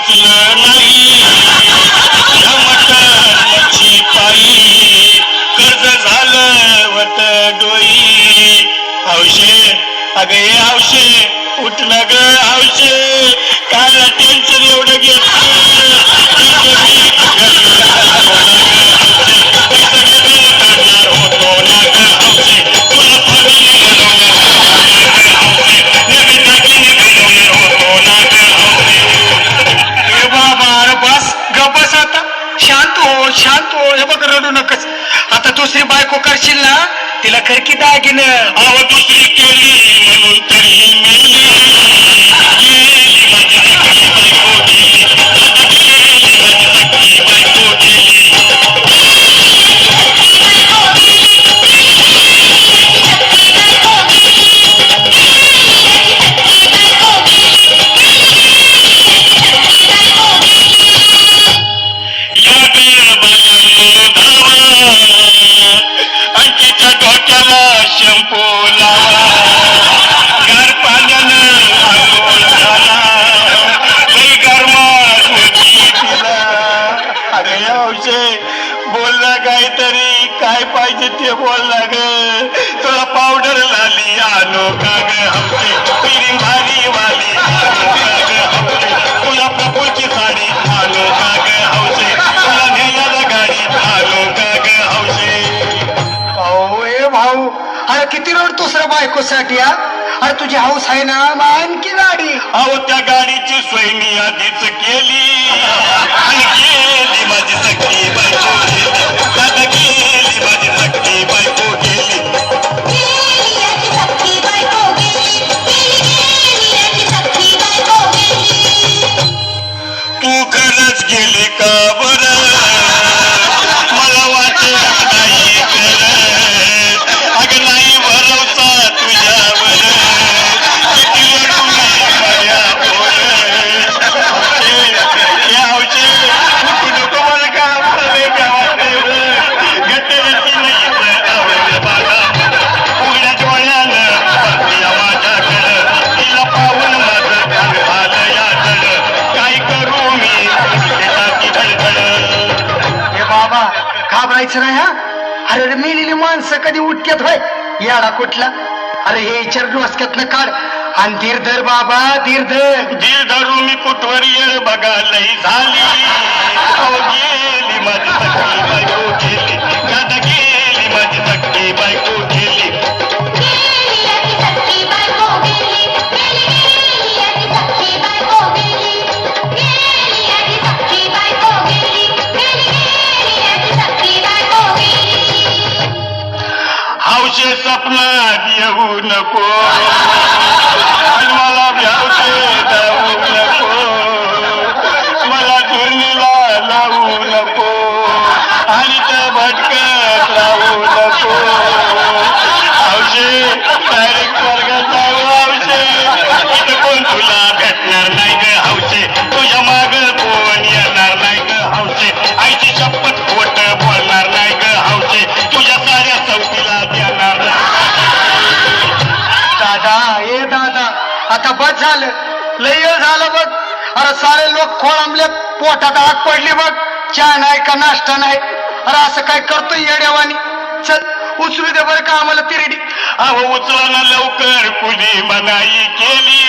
वाचलं नाही या मटण मच्छी पायी कर्ज झालं वत डोई हौशे अगं हे हौशे उठलं ग हौशे काय टेन्शन एवढं शांत हो हे बघ रडू नकच आता दुसरी बायको करशील ना तिला खरकी दागिन अहो दुसरी केली म्हणून तरी मेली गेली माझी सखी बायको गेली आता गेली माझी सखी बायको गेली अंकीच्या डोक्याला शंपू लावा गार पाण्यानं आंघोळ झाला लई गरमाट होती तिला अरे हौशे बोलला काहीतरी काय पाहिजे ते बोलला ग तुला पावडर लाली आलो का ग हौशे पिरी भारी वाली आलो का ग हौशे तुला प्रभूची साडी आलो का ग हौशे तुला नेल्याला गाडी आलो का ग हौशे भाऊ अरे किती रडतोस रे बायकोसाठी अरे तुझी हौस आहे ना आणखी गाडी अहो त्या गाडीची सोय मी आधीच केली आणि गेली माझी सखी बायको गेली आता गेली माझी सखी बायको गेली तू खरंच गेली का बरं मला वाटत नाही खरं अगं नाही भरवता तुझ्यावर किती लढून माझ्या या हौशे तू नको मला का गावात गट्टेची नाही आवड बाळा उघड्या डोळ्यानं बघूया माझ्याकडं तिला पाहून माझं कान झालं याकडं काय करू मी धडधड हे बाबा घाबरायचं नाही अरे मेलेली माणसं कधी उठक्यात होय याडा कुठला अरे हे विचार डोसक्यातनं काढ आणि धीर धर बाबा धीर धर धीर धरू मी कुठवर येळ बघा लई झाली अहो गेली माझी सखी बायको गेली आता गेली माझी सखी बायको गेली हौशे सपनात येऊ नको आणि मला भ्यावते जाऊ नको मला दुर्नीला लावू नको आणि त्या भटकत राहू नको हौशे डायरेक्ट वर्गात जाऊ हौशे इथं कोण तुला भेटणार नाही ग हौशे तुझ्या माग कोण येणार नाही ग हौशे आईची शपथ खोट बोलणार नाही ग हौशे तुझ्या साऱ्या चौकीला देणार दादा ए दादा आता बस झालं लय झालं बघ अरे सारे लोक खोळंबले पोटात आग पडली बघ चहा नाही का नाश्ता नाही अरे असं काय करतोय येड्यावानी चल उचलू दे बरं का आम्हाला तिरडी अहो उचला ना लवकर कुणी मनाई केली